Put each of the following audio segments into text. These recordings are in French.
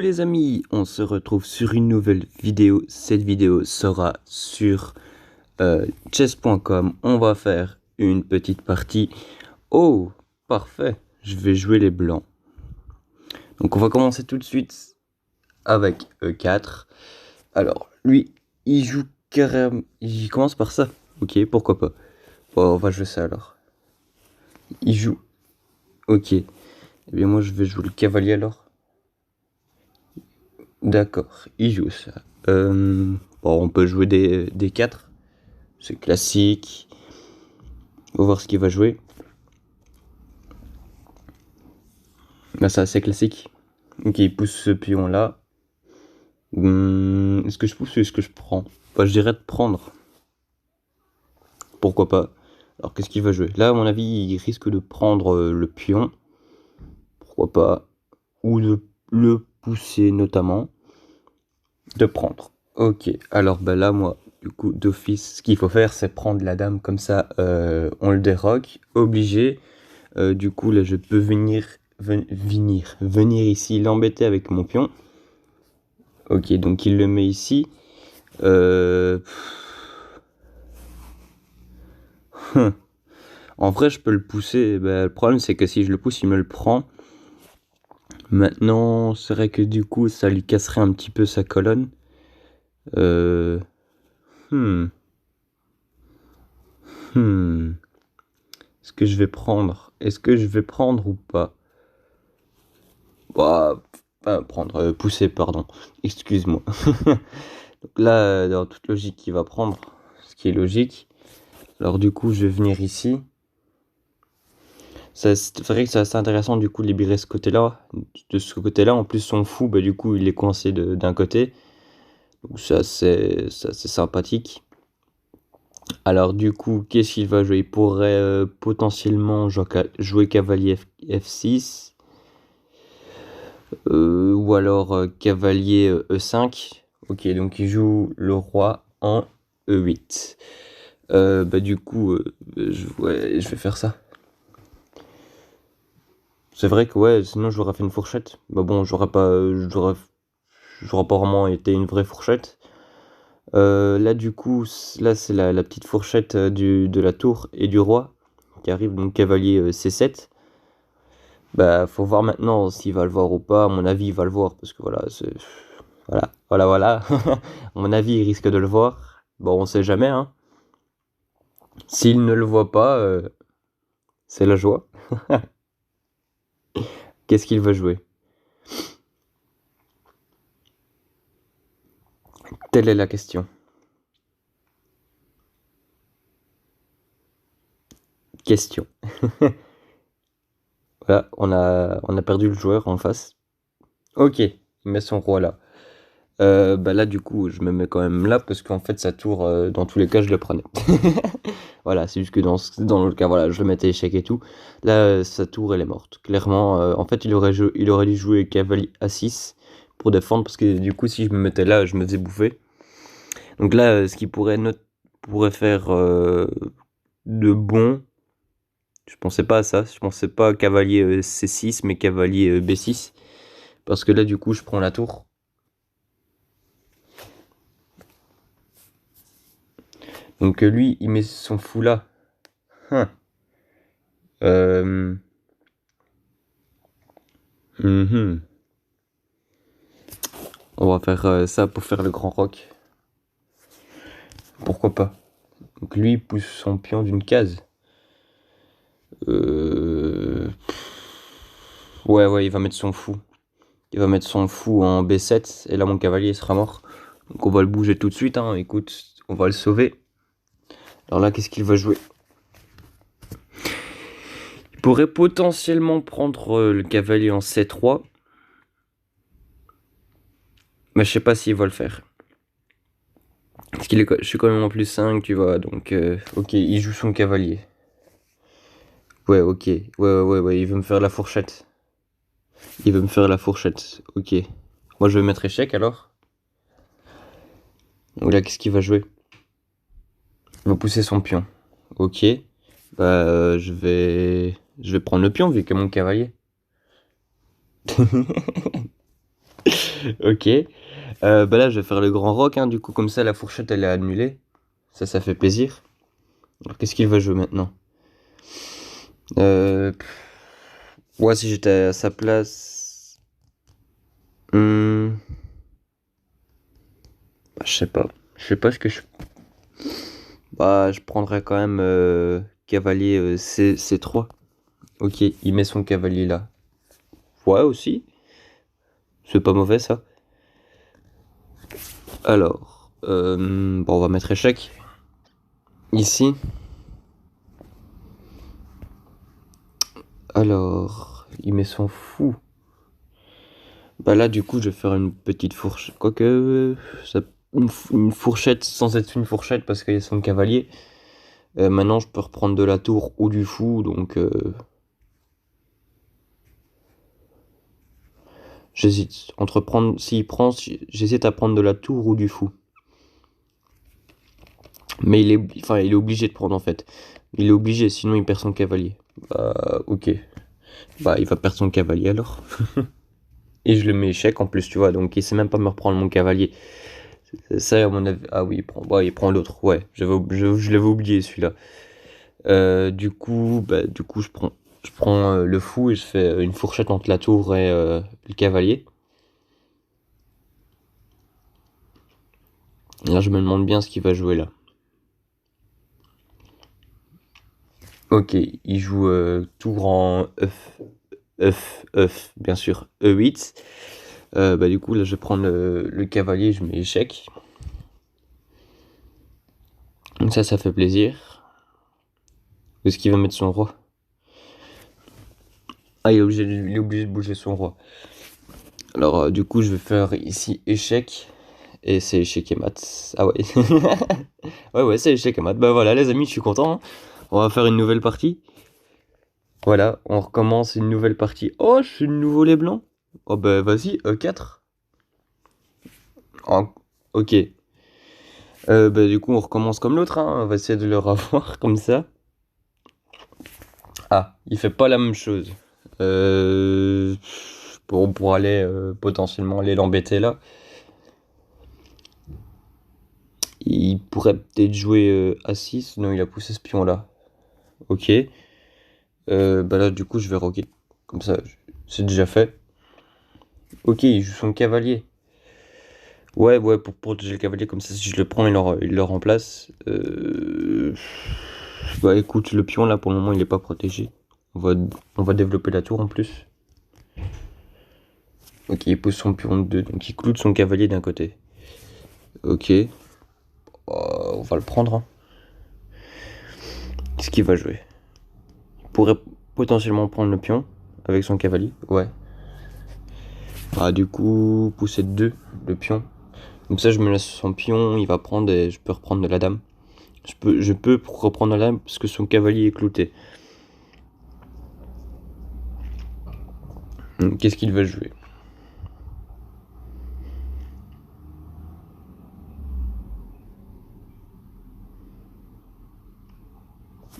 les amis, on se retrouve sur une nouvelle vidéo. Cette vidéo sera sur chess.com. On va faire une petite partie. Oh, parfait, je vais jouer les blancs. Donc on va commencer tout de suite avec E4. Alors, lui, il joue carrément... Il commence par ça. Ok, pourquoi pas. Bon, on va jouer ça alors. Il joue... Ok. Eh bien moi je vais jouer le cavalier alors. D'accord, il joue ça. Bon, on peut jouer des 4. C'est classique. On va voir ce qu'il va jouer. Là, c'est assez classique. Ok, il pousse ce pion là. Est-ce que je pousse ou est-ce que je prends? Bah, je dirais de prendre. Pourquoi pas? Alors, qu'est-ce qu'il va jouer? Là, à mon avis, il risque de prendre le pion. Pourquoi pas? Ou de le pousser notamment. De prendre. Ok, alors ben là, moi, du coup, d'office, ce qu'il faut faire, c'est prendre la dame comme ça, on le déroque, obligé. Du coup, là, je peux venir ici, l'embêter avec mon pion. Ok, donc il le met ici. En vrai, je peux le pousser. Ben, le problème, c'est que si je le pousse, il me le prend. Maintenant, c'est vrai que du coup, ça lui casserait un petit peu sa colonne. Est-ce que je vais prendre? Est-ce que je vais prendre ou pas? Bah, prendre, pousser, pardon. Excuse-moi. Donc là, dans toute logique, il va prendre, ce qui est logique. Alors du coup, je vais venir ici. C'est vrai que c'est assez intéressant du coup de libérer ce côté-là. De ce côté-là, en plus son fou, bah, du coup, il est coincé d'un côté. Donc c'est assez sympathique. Alors du coup, qu'est-ce qu'il va jouer? Il pourrait potentiellement jouer cavalier F6. Ou alors cavalier E5. Ok, donc il joue le roi en E8. Bah du coup, je vais faire ça. C'est vrai que ouais, sinon j'aurais fait une fourchette. Bah bon, j'aurais pas vraiment été une vraie fourchette. Là du coup, là c'est la petite fourchette de la tour et du roi qui arrive, donc cavalier C7. Bah faut voir maintenant s'il va le voir ou pas. À mon avis, il va le voir parce que voilà, c'est... Voilà. À mon avis, il risque de le voir. Bon, on sait jamais, hein. S'il ne le voit pas, c'est la joie. Qu'est-ce qu'il va jouer? Telle est la question. Question. Voilà, on a perdu le joueur en face. Ok, il met son roi là. Bah là, du coup, je me mets quand même là parce qu'en fait, sa tour, dans tous les cas, je le prenais. Voilà, c'est juste que dans le cas, voilà, je le mettais échec et tout. Là, sa tour, elle est morte. Clairement, en fait, il aurait dû jouer cavalier A6 pour défendre parce que du coup, si je me mettais là, je me faisais bouffer. Donc là, ce qui pourrait faire de bon, je pensais pas à ça. Je pensais pas cavalier C6, mais cavalier B6. Parce que là, du coup, je prends la tour. Donc lui, il met son fou là. On va faire ça pour faire le grand roc. Pourquoi pas? Donc lui, il pousse son pion d'une case. Ouais, il va mettre son fou. Il va mettre son fou en B7. Et là, mon cavalier sera mort. Donc on va le bouger tout de suite, hein. Écoute, on va le sauver. Alors là, qu'est-ce qu'il va jouer? Il pourrait potentiellement prendre le cavalier en C3. Mais je sais pas s'il va le faire. Parce je suis quand même en plus 5, tu vois. Donc, ok, il joue son cavalier. Ouais, ok. Ouais, il veut me faire la fourchette. Ok. Moi, je vais mettre échec alors. Donc là, qu'est-ce qu'il va jouer? Il va pousser son pion. Ok. Bah, je vais prendre le pion vu que mon cavalier. Ok. Bah là, je vais faire le grand roc, hein. Du coup, comme ça, la fourchette, elle est annulée. Ça fait plaisir. Alors, qu'est-ce qu'il va jouer maintenant? Euh... Ouais, si j'étais à sa place... Hmm, bah, je sais pas. Je sais pas ce que je... Bah, je prendrais quand même cavalier C3. Ok, il met son cavalier là. Ouais, aussi. C'est pas mauvais, ça. Alors, bon, on va mettre échec. Ici. Alors, il met son fou. Bah là, du coup, je vais faire une petite fourchette. Quoique, une fourchette sans être une fourchette parce qu'il y a son cavalier. Maintenant, je peux reprendre de la tour ou du fou, donc j'hésite. Entre prendre, s'il prend, j'hésite à prendre de la tour ou du fou. Mais il est obligé de prendre en fait. Il est obligé, sinon il perd son cavalier. Bah, ok. Bah, il va perdre son cavalier alors. Et je le mets échec en plus, tu vois, donc il sait même pas me reprendre mon cavalier. Ça, à mon avis. Ah oui, il prend l'autre. Ouais, je l'avais oublié celui-là. Du coup, je prends le fou et je fais une fourchette entre la tour et le cavalier. Et là, je me demande bien ce qu'il va jouer là. Ok, il joue tour en bien sûr, E8. Bah, du coup, là, je vais prendre le cavalier, je mets échec. Donc ça fait plaisir. Est-ce qu'il va mettre son roi? Ah, il est obligé de bouger son roi. Alors, du coup, je vais faire ici échec. Et c'est échec et mat. Ah ouais. Ouais, c'est échec et mat. Bah voilà, les amis, je suis content, hein. On va faire une nouvelle partie. Voilà, on recommence une nouvelle partie. Oh, je suis de nouveau les blancs. Oh bah vas-y, E4. Oh, ok. Bah du coup, on recommence comme l'autre, hein. On va essayer de le revoir comme ça. Ah, il fait pas la même chose. Pour aller potentiellement aller l'embêter là. Il pourrait peut-être jouer A6. Non, il a poussé ce pion là. Ok. Bah là, du coup, je vais roquer. Comme ça, c'est déjà fait. Ok, il joue son cavalier. Ouais, pour protéger le cavalier, comme ça, si je le prends, il le remplace. Bah écoute, le pion là, pour le moment, il est pas protégé. On va développer la tour en plus. Ok, il pose son pion de 2, donc il cloute son cavalier d'un côté. Ok. On va le prendre, hein. Qu'est-ce qu'il va jouer? Il pourrait potentiellement prendre le pion avec son cavalier. Ouais. Ah, du coup, pousser de 2, le pion. Comme ça, je me laisse son pion, il va prendre et je peux reprendre de la dame. Je peux reprendre la dame parce que son cavalier est clouté. Qu'est-ce qu'il va jouer?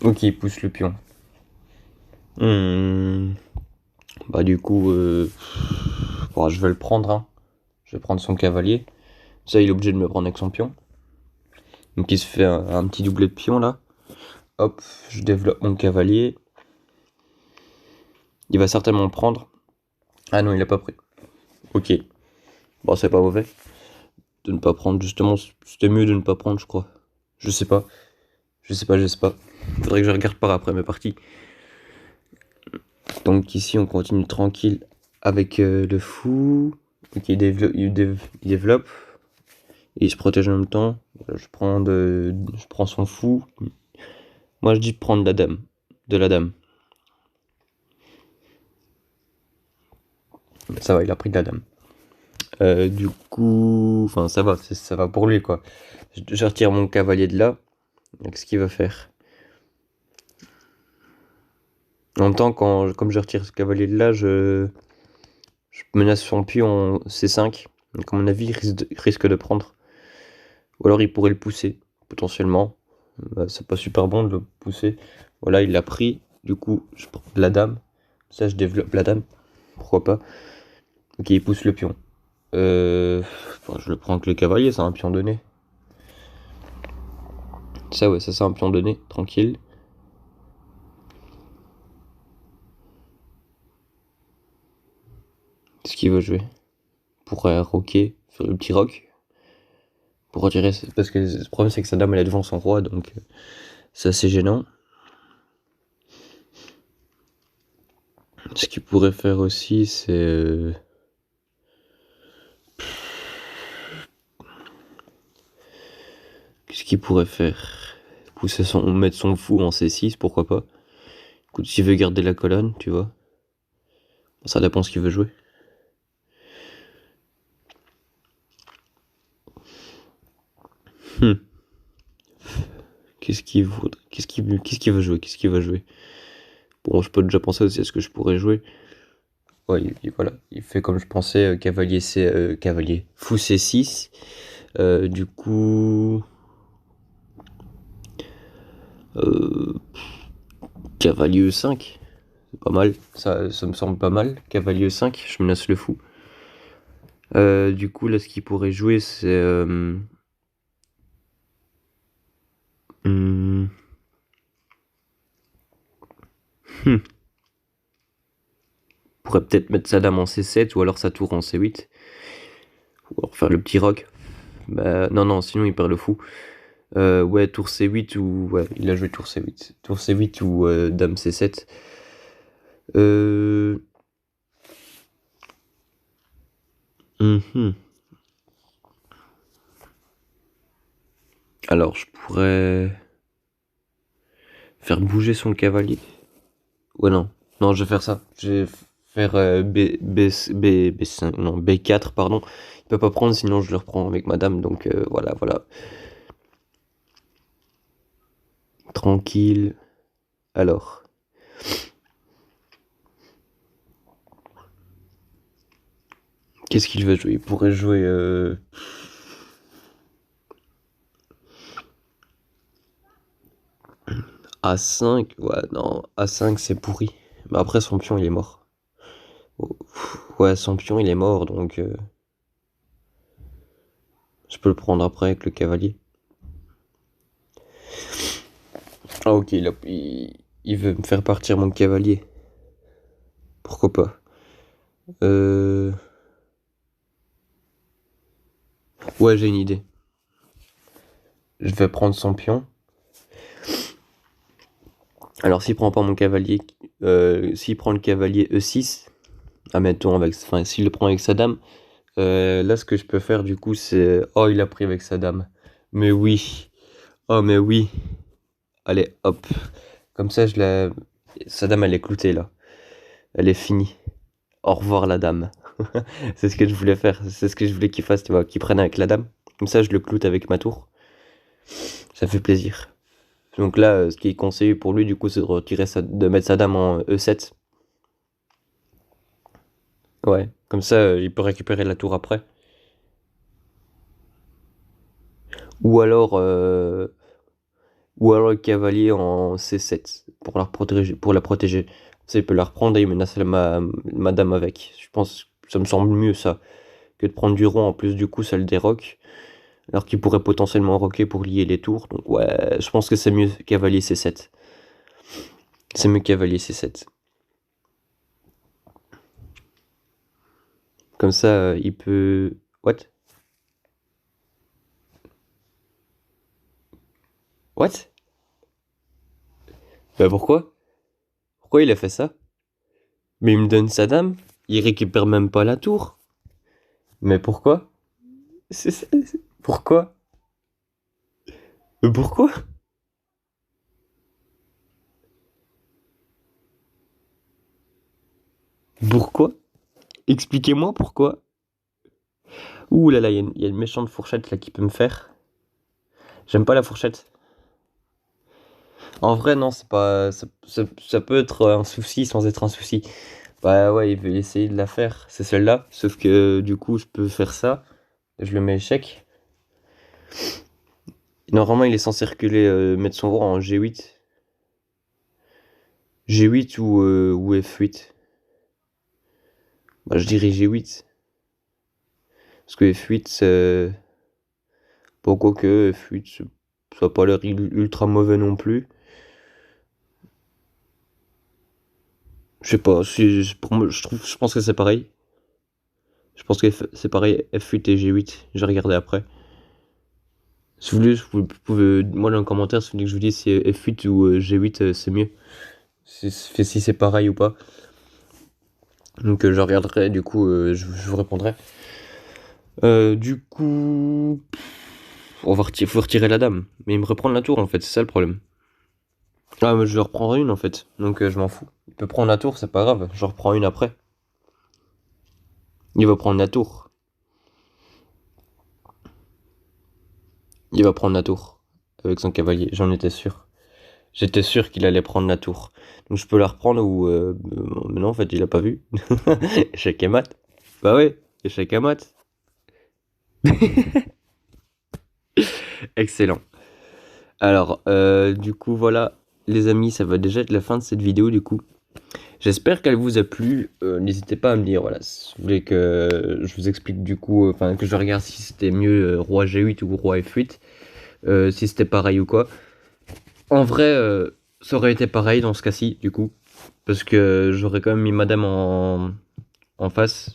Ok, il pousse le pion. Bah du coup, bon, je vais le prendre, hein. Je vais prendre son cavalier. Ça, il est obligé de me prendre avec son pion. Donc il se fait un petit doublet de pion là. Hop, je développe mon cavalier. Il va certainement le prendre. Ah non, il a pas pris. Ok. Bon, c'est pas mauvais. De ne pas prendre, justement, c'était mieux de ne pas prendre, je crois. Je sais pas. Je sais pas. Faudrait que je regarde par après mes parties. Donc ici, on continue tranquille avec le fou. Ok, il développe. Et il se protège en même temps. Je prends son fou. Moi, je dis prendre la dame. De la dame. Ça va, il a pris de la dame. Du coup, enfin, ça va pour lui, quoi. Je retire mon cavalier de là. Qu'est-ce qu'il va faire? En même temps, comme je retire ce cavalier de là, je menace son pion en C5. Donc, à mon avis, il risque de prendre. Ou alors, il pourrait le pousser, potentiellement. Bah, c'est pas super bon de le pousser. Voilà, il l'a pris. Du coup, je prends la dame. Ça, je développe la dame. Pourquoi pas? Ok, il pousse le pion. Bon, je le prends avec le cavalier, c'est un pion donné. Ça, ouais, ça c'est un pion donné, tranquille. Qu'est-ce qu'il veut jouer? Pour rocker, faire le petit rock. Pour retirer, parce que le problème c'est que sa dame elle est devant son roi, donc c'est assez gênant. Ce qu'il pourrait faire aussi, c'est... Qu'est-ce qu'il pourrait faire? Mettre son fou en C6, pourquoi pas. Écoute, s'il veut garder la colonne, tu vois. Ça dépend ce qu'il veut jouer. Hmm. Qu'est-ce qu'il veut jouer? Qu'est-ce qu'il va jouer? Bon, je peux déjà penser aussi à ce que je pourrais jouer. Ouais, voilà, il fait comme je pensais, cavalier. Fou C6. Du coup... Cavalier E5. C'est pas mal, ça me semble pas mal. Cavalier E5, je menace le fou. Du coup, là, ce qu'il pourrait jouer, c'est... Hmm. Pourrait peut-être mettre sa dame en C7 ou alors sa tour en C8. Ou alors faire le petit roc. Bah, non, sinon il perd le fou. Ouais, tour C8 ou... Ouais, il a joué tour C8. Tour C8 ou dame C7. Mhm. Alors, je pourrais faire bouger son cavalier. Ouais, non. Non, je vais faire ça. Je vais faire B5, non, B4, pardon. Il peut pas prendre, sinon je le reprends avec madame. Donc, voilà. Tranquille. Alors. Qu'est-ce qu'il veut jouer? Il pourrait jouer... A5, ouais, non, A5 c'est pourri. Mais après son pion il est mort. Oh, ouais, son pion il est mort donc je peux le prendre après avec le cavalier. Ah ok, il veut me faire partir mon cavalier. Pourquoi pas? Ouais, j'ai une idée. Je vais prendre son pion. Alors s'il prend pas mon cavalier, s'il prend le cavalier E6, admettons enfin s'il le prend avec sa dame, là ce que je peux faire du coup c'est... Oh il a pris avec sa dame. Mais oui. Oh mais oui. Allez, hop. Comme ça, sa dame, elle est cloutée, là. Elle est finie. Au revoir, la dame. C'est ce que je voulais faire. C'est ce que je voulais qu'il fasse, tu vois. Qu'il prenne avec la dame. Comme ça, je le cloute avec ma tour. Ça fait plaisir. Donc là, ce qui est conseillé pour lui, du coup, c'est de mettre sa dame en E7. Ouais. Comme ça, il peut récupérer la tour après. Ou alors, euh, ou alors le cavalier en C7 pour la protéger. Ça, il peut la reprendre et il menace ma dame avec. Je pense que ça me semble mieux ça que de prendre du rond. En plus, du coup, ça le déroque. Alors qu'il pourrait potentiellement roquer pour lier les tours. Donc ouais, je pense que c'est mieux cavalier C7. C'est mieux cavalier C7. Comme ça, il peut... What? What? Bah pourquoi? Pourquoi il a fait ça? Mais il me donne sa dame. Il récupère même pas la tour. Mais pourquoi? Pourquoi? Mais pourquoi? Pourquoi? Expliquez-moi pourquoi. Ouh là là, il y a une méchante fourchette là qui peut me faire. J'aime pas la fourchette. En vrai, non, c'est pas. Ça peut être un souci sans être un souci. Bah ouais, il veut essayer de la faire. C'est celle-là. Sauf que du coup, je peux faire ça. Je le mets échec. Normalement, il est censé reculer, mettre son roi en G8. G8 ou F8. Bah, je dirais G8. Parce que F8, c'est... Pourquoi que F8, ça n'a pas l'air ultra mauvais non plus. Je sais pas, pour moi, je pense que c'est pareil. Je pense que c'est pareil, F8 et G8. J'ai regardé après. Si vous voulez, vous pouvez, moi dans les commentaires, si vous voulez que je vous dise si F8 ou G8 c'est mieux. Si c'est pareil ou pas. Donc je regarderai, du coup, je vous répondrai. Du coup, faut retirer la dame. Mais il me reprend la tour en fait, c'est ça le problème. Ah, mais je vais reprendre une en fait, donc je m'en fous. Il peut prendre la tour, c'est pas grave, je reprends une après. Il va prendre la tour. Il va prendre la tour. Avec son cavalier, j'en étais sûr. J'étais sûr qu'il allait prendre la tour. Donc je peux la reprendre ou... mais non, en fait, il a pas vu. Échec et mat. Bah ouais, échec et mat. Excellent. Alors, du coup, voilà, les amis, ça va déjà être la fin de cette vidéo, du coup. J'espère qu'elle vous a plu. N'hésitez pas à me dire, voilà, si vous voulez que je vous explique, du coup, enfin, que je regarde si c'était mieux roi G8 ou roi F8, si c'était pareil ou quoi. En vrai, ça aurait été pareil dans ce cas-ci, du coup, parce que j'aurais quand même mis madame en face.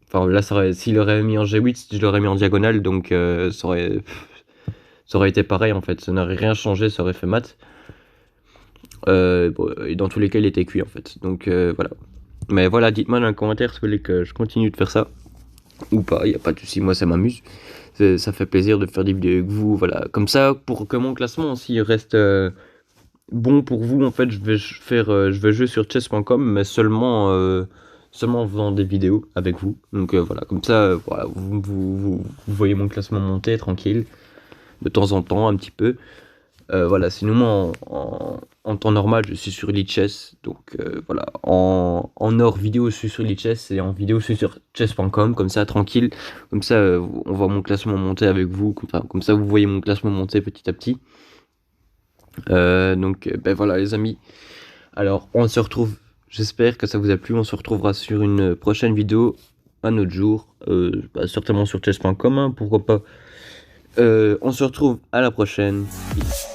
Enfin, là, s'il aurait mis en G8, je l'aurais mis en diagonale, donc ça aurait été pareil en fait, ça n'aurait rien changé, ça aurait fait mat. Bon, et dans tous les cas, il était cuit en fait, donc voilà. Mais voilà, dites-moi dans les commentaires si vous voulez que je continue de faire ça ou pas, il n'y a pas de souci, moi ça m'amuse. Ça fait plaisir de faire des vidéos avec vous, voilà. Comme ça, pour que mon classement aussi reste bon pour vous, en fait, je vais jouer sur chess.com, mais seulement en faisant des vidéos avec vous. Donc voilà, comme ça, voilà, vous voyez mon classement monter tranquille, de temps en temps, un petit peu. Voilà, sinon moi en temps normal je suis sur Lichess, donc voilà, en hors vidéo je suis sur Lichess et en vidéo je suis sur chess.com, comme ça tranquille, comme ça on voit mon classement monter avec vous, comme ça vous voyez mon classement monter petit à petit. Donc ben voilà les amis, alors on se retrouve, j'espère que ça vous a plu, on se retrouvera sur une prochaine vidéo un autre jour, certainement sur chess.com, hein, pourquoi pas. On se retrouve à la prochaine. Peace.